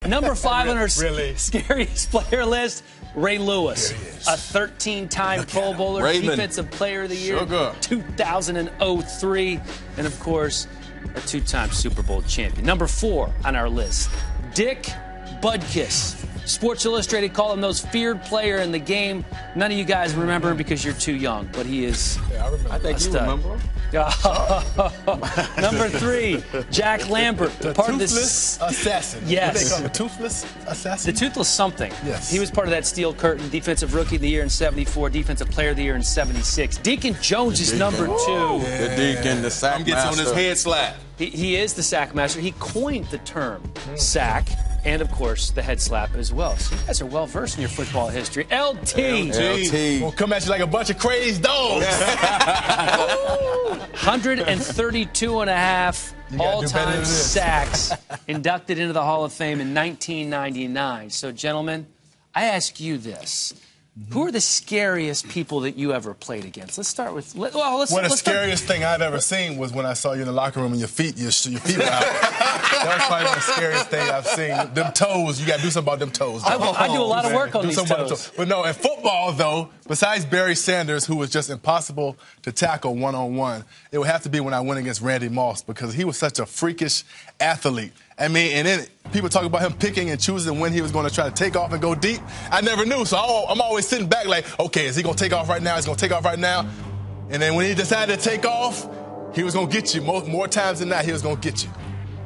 Number 5 on our scariest player list, Ray Lewis, a 13-time Pro Bowler, Defensive Player of the Year, 2003, and of course, a 2-time Super Bowl champion. Number 4 on our list, Dick Butkus. Sports Illustrated called him the most feared player in the game. None of you guys remember him because you're too young, but he is. Yeah, I remember. I think you remember him. Number 3, Jack Lambert. The part toothless assassin. Yes. What they call him, the toothless assassin? The toothless something. Yes. He was part of that Steel Curtain, Defensive Rookie of the Year in '74, Defensive Player of the Year in '76. Deacon Jones is number 2. The Deacon, the sack master. I'm getting on his head slap. He is the sack master. He coined the term sack and, of course, the head slap as well. So you guys are well-versed in your football history. LT. We'll come at you like a bunch of crazed dogs. 132 and a half all-time sacks, inducted into the Hall of Fame in 1999. So, gentlemen, I ask you this. Who are the scariest people that you ever played against? Let's start with. Well, the scariest thing I've ever seen was when I saw you in the locker room and your feet were out. That was probably the scariest thing I've seen. Them toes, you got to do something about them toes. I do a lot of work on these toes. But no, in football, though, besides Barry Sanders, who was just impossible to tackle one-on-one, it would have to be when I went against Randy Moss because he was such a freakish athlete. I mean, and then people talk about him picking and choosing when he was going to try to take off and go deep. I never knew, so I'm always sitting back like, okay, is he going to take off right now? Is he going to take off right now? And then when he decided to take off, he was going to get you. More times than not, he was going to get you.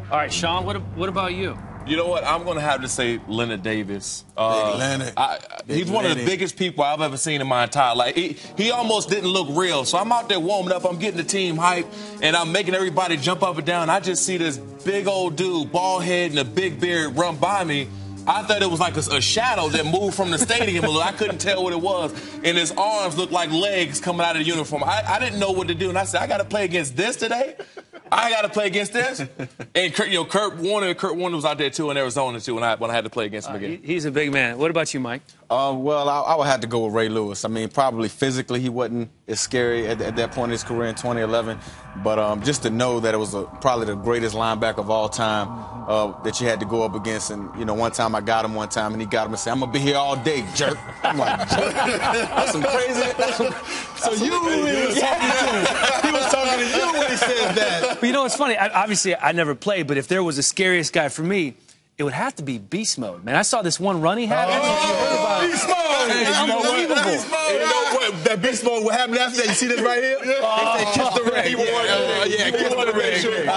All right, Sean, what about you? You know what? I'm going to have to say Leonard Davis. Big Leonard. He's one of the biggest people I've ever seen in my entire life. He almost didn't look real. So I'm out there warming up. I'm getting the team hype, and I'm making everybody jump up and down. I just see this big old dude, bald head and a big beard, run by me. I thought it was like a shadow that moved from the stadium. I couldn't tell what it was. And his arms looked like legs coming out of the uniform. I didn't know what to do. And I said, I got to play against this today? I got to play against this? And Kurt Warner was out there, too, in Arizona, too, when I had to play against him again. He's a big man. What about you, Mike? Well, I would have to go with Ray Lewis. I mean, probably physically he wasn't as scary at that point in his career in 2011. But just to know that it was probably the greatest linebacker of all time that you had to go up against. And, one time I got him and he got him and said, I'm going to be here all day, jerk. I'm like, jerk? That's some crazy. So you really was talking to him. He was talking to you when he said that. But it's funny. Obviously, I never played, but if there was a scariest guy for me, it would have to be Beast Mode, man. I saw this one run he had. Beast Mode! Hey, you know what? That Beast Mode, what happened after that? You see this right here? They say kiss the ring. Kiss the ring.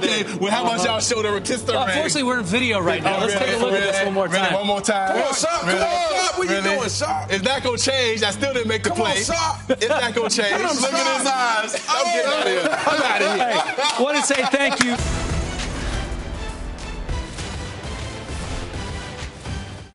Okay, well, how about y'all show the kiss the ring? Unfortunately, we're in video right now. Let's take a look at this one more time. One more time. Come on, Sharp. Come on. What are you doing, Sharp? It's not going to change. I still didn't make the play. Come on, Sharp. It's not going to change. Look at his eyes. I'm getting out of here. I'm out of here. I want to say thank you.